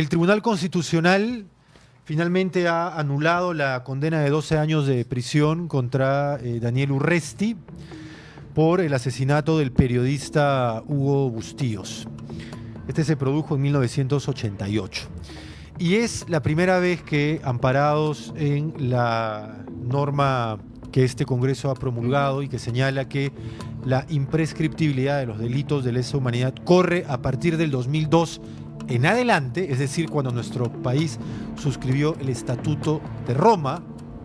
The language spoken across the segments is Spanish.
El Tribunal Constitucional finalmente ha anulado la condena de 12 años de prisión contra Daniel Urresti por el asesinato del periodista Hugo Bustíos. Este se produjo en 1988. Y es la primera vez que, amparados en la norma que este Congreso ha promulgado y que señala que la imprescriptibilidad de los delitos de lesa humanidad corre a partir del 2002 en adelante, es decir, cuando nuestro país suscribió el Estatuto de Roma,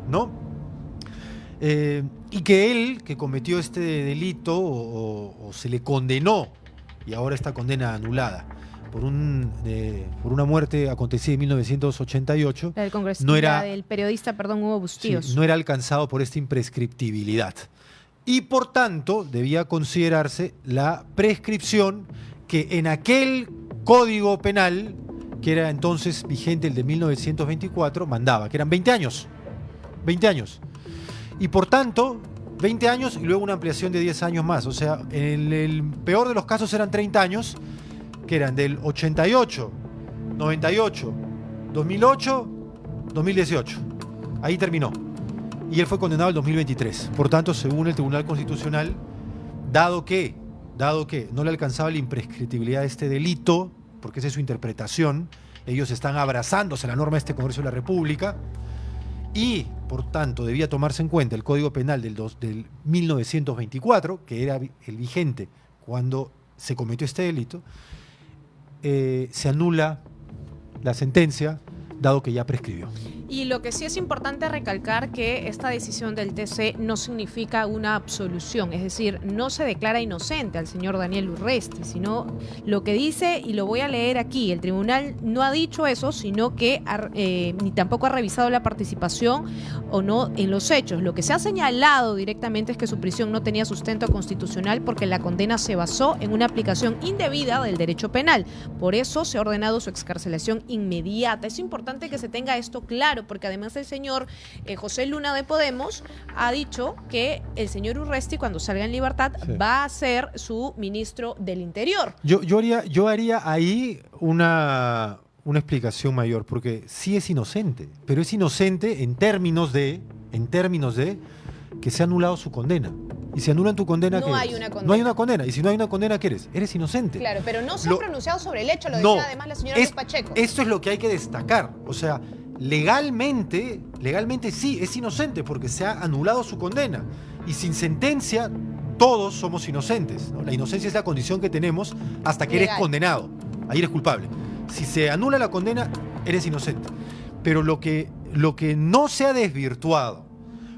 ¿no? Y que él, que cometió este delito o se le condenó, y ahora esta condena anulada, por una muerte acontecida en 1988, la del congresista, del periodista, Hugo Bustíos. Sí, no era alcanzado por esta imprescriptibilidad. Y por tanto, debía considerarse la prescripción que en aquel Código Penal, que era entonces vigente el de 1924, mandaba, que eran 20 años. 20 años. Y por tanto, 20 años y luego una ampliación de 10 años más. O sea, en el peor de los casos eran 30 años, que eran del 88, 98, 2008, 2018. Ahí terminó. Y él fue condenado en 2023. Por tanto, según el Tribunal Constitucional, dado que no le alcanzaba la imprescriptibilidad de este delito, porque esa es su interpretación, ellos están abrazándose a la norma de este Congreso de la República, y por tanto debía tomarse en cuenta el Código Penal del 1924, que era el vigente cuando se cometió este delito, se anula la sentencia, dado que ya prescribió. Y lo que sí es importante recalcar que esta decisión del TC no significa una absolución, es decir, no se declara inocente al señor Daniel Urresti, sino lo que dice, y lo voy a leer aquí, el tribunal no ha dicho eso, sino que ni tampoco ha revisado la participación o no en los hechos. Lo que se ha señalado directamente es que su prisión no tenía sustento constitucional porque la condena se basó en una aplicación indebida del derecho penal. Por eso se ha ordenado su excarcelación inmediata. Es importante que se tenga esto claro, porque además el señor José Luna de Podemos ha dicho que el señor Urresti, cuando salga en libertad, va a ser su ministro del Interior. Yo haría ahí una explicación mayor, porque sí es inocente, pero es inocente en términos de que se ha anulado su condena. Y si anulan tu condena, ¿qué no hay eres? una condena. No hay una condena. Y si no hay una condena, ¿qué eres? Eres inocente. Claro, pero no se ha pronunciado sobre el hecho, lo decía además la señora Luz Pacheco. Esto es lo que hay que destacar. O sea, legalmente sí, es inocente porque se ha anulado su condena. Y sin sentencia, todos somos inocentes, ¿no? La inocencia es la condición que tenemos hasta que eres condenado. Ahí eres culpable. Si se anula la condena, eres inocente. Pero lo que no se ha desvirtuado,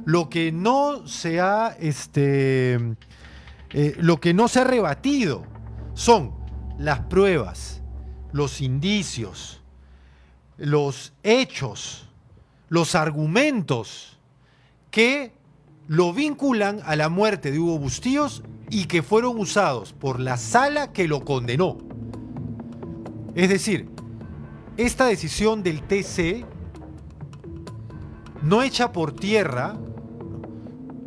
lo que no se ha rebatido son las pruebas, los indicios, los hechos, los argumentos que lo vinculan a la muerte de Hugo Bustíos y que fueron usados por la sala que lo condenó. Es decir, esta decisión del TC no echa por tierra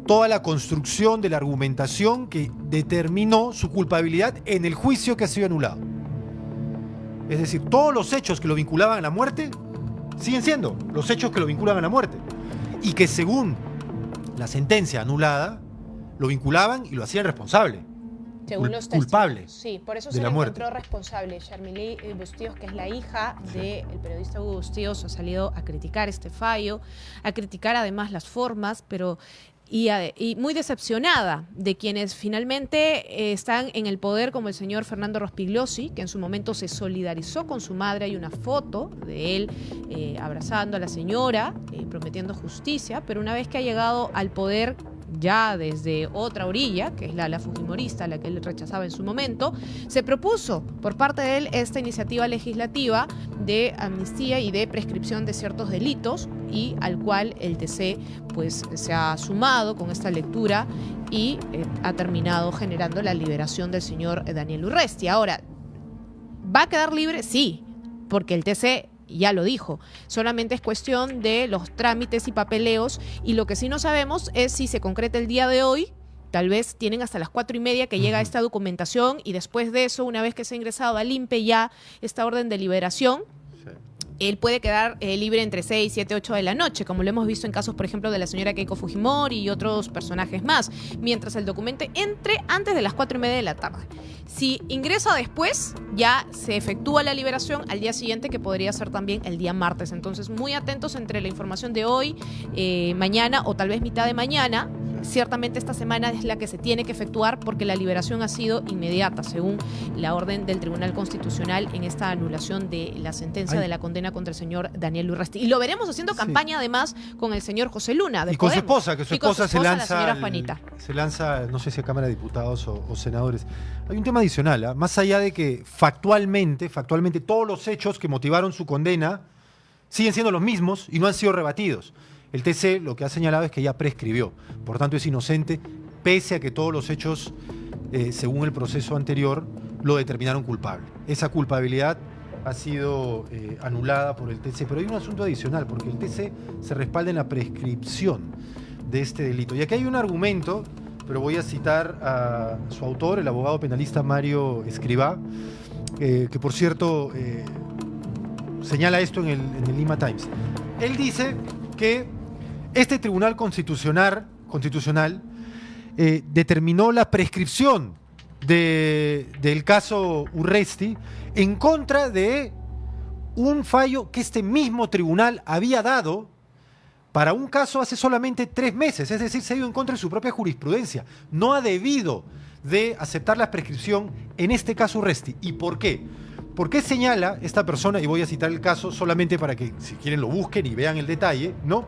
toda la construcción de la argumentación que determinó su culpabilidad en el juicio que ha sido anulado. Es decir, todos los hechos que lo vinculaban a la muerte siguen siendo los hechos que lo vinculan a la muerte. Y que según la sentencia anulada, lo vinculaban y lo hacían responsable. Según los culpable. Sí, por eso se le encontró responsable. Charmily Bustíos, que es la hija del periodista Hugo Bustíos, ha salido a criticar este fallo, a criticar además las formas, y muy decepcionada de quienes finalmente están en el poder, como el señor Fernando Rospigliosi, que en su momento se solidarizó con su madre. Hay una foto de él abrazando a la señora, prometiendo justicia, pero una vez que ha llegado al poder, ya desde otra orilla, que es la fujimorista, la que él rechazaba en su momento, se propuso por parte de él esta iniciativa legislativa de amnistía y de prescripción de ciertos delitos, y al cual el TC pues se ha sumado con esta lectura y ha terminado generando la liberación del señor Daniel Urresti. Ahora, ¿va a quedar libre? Sí, porque el TC ya lo dijo, solamente es cuestión de los trámites y papeleos, y lo que sí no sabemos es si se concreta el día de hoy. Tal vez tienen hasta las 4:30 que llega esta documentación, y después de eso, una vez que se ha ingresado al INPE ya esta orden de liberación, él puede quedar libre entre 6, 7, 8 de la noche, como lo hemos visto en casos, por ejemplo, de la señora Keiko Fujimori y otros personajes más, mientras el documento entre antes de las 4:30 de la tarde. Si ingresa después, ya se efectúa la liberación al día siguiente, que podría ser también el día martes. Entonces, muy atentos entre la información de hoy, mañana o tal vez mitad de mañana. Ciertamente esta semana es la que se tiene que efectuar porque la liberación ha sido inmediata, según la orden del Tribunal Constitucional en esta anulación de la sentencia de la condena contra el señor Daniel Urresti. Y lo veremos haciendo campaña además con el señor José Luna de y con Podemos. su esposa, que su esposa se la lanza, señora Juanita. se lanza, no sé si a Cámara de Diputados o senadores. Hay un tema adicional, ¿eh? Más allá de que factualmente todos los hechos que motivaron su condena siguen siendo los mismos y no han sido rebatidos. El TC lo que ha señalado es que ya prescribió, por tanto es inocente, pese a que todos los hechos, según el proceso anterior, lo determinaron culpable. Esa culpabilidad ha sido anulada por el TC, pero hay un asunto adicional, porque el TC se respalda en la prescripción de este delito. Y aquí hay un argumento, pero voy a citar a su autor, el abogado penalista Mario Escrivá, que por cierto señala esto en el Lima Times. Él dice que este Tribunal Constitucional determinó la prescripción del caso Urresti en contra de un fallo que este mismo tribunal había dado para un caso hace solamente 3 meses, es decir, se ha ido en contra de su propia jurisprudencia. No ha debido de aceptar la prescripción en este caso Urresti. ¿Y por qué? ¿Por qué señala esta persona? Y voy a citar el caso solamente para que, si quieren, lo busquen y vean el detalle, ¿no?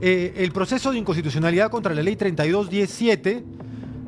El proceso de inconstitucionalidad contra la ley 3217,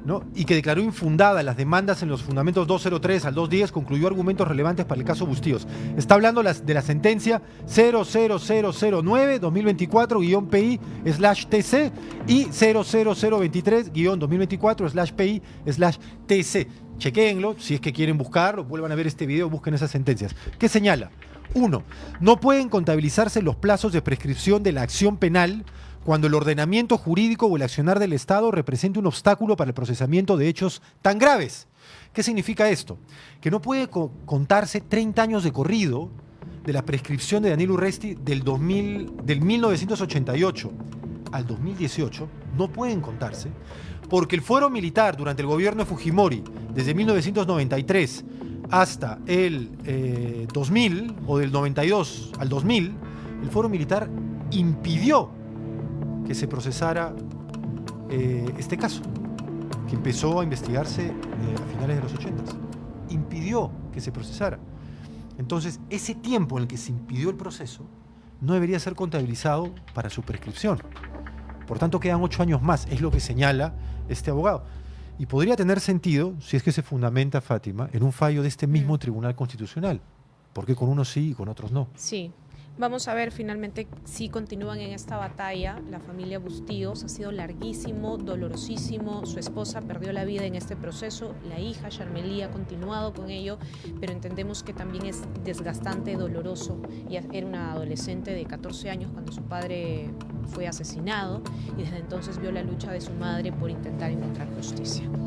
¿no? Y que declaró infundada las demandas en los fundamentos 203 al 210, concluyó argumentos relevantes para el caso Bustíos. Está hablando de la sentencia 00009-2024-PI/TC y 00023-2024/PI/TC. Chequéenlo, si es que quieren buscarlo, vuelvan a ver este video, busquen esas sentencias. ¿Qué señala? 1. No pueden contabilizarse los plazos de prescripción de la acción penal cuando el ordenamiento jurídico o el accionar del Estado represente un obstáculo para el procesamiento de hechos tan graves. ¿Qué significa esto? Que no puede contarse 30 años de corrido de la prescripción de Daniel Urresti del 1988 al 2018, no pueden contarse, porque el fuero militar durante el gobierno de Fujimori, desde 1993 hasta el 2000, o del 92 al 2000, el fuero militar impidió que se procesara este caso, que empezó a investigarse a finales de los 80. Impidió que se procesara. Entonces, ese tiempo en el que se impidió el proceso no debería ser contabilizado para su prescripción. Por tanto, quedan 8 años más, es lo que señala este abogado. Y podría tener sentido, si es que se fundamenta, Fátima, en un fallo de este mismo Tribunal Constitucional. Porque con unos sí y con otros no. Sí. Vamos a ver finalmente si continúan en esta batalla. La familia Bustíos ha sido larguísimo, dolorosísimo. Su esposa perdió la vida en este proceso. La hija, Charmelí, ha continuado con ello, pero entendemos que también es desgastante, doloroso. Ella era una adolescente de 14 años cuando su padre fue asesinado y desde entonces vio la lucha de su madre por intentar encontrar justicia.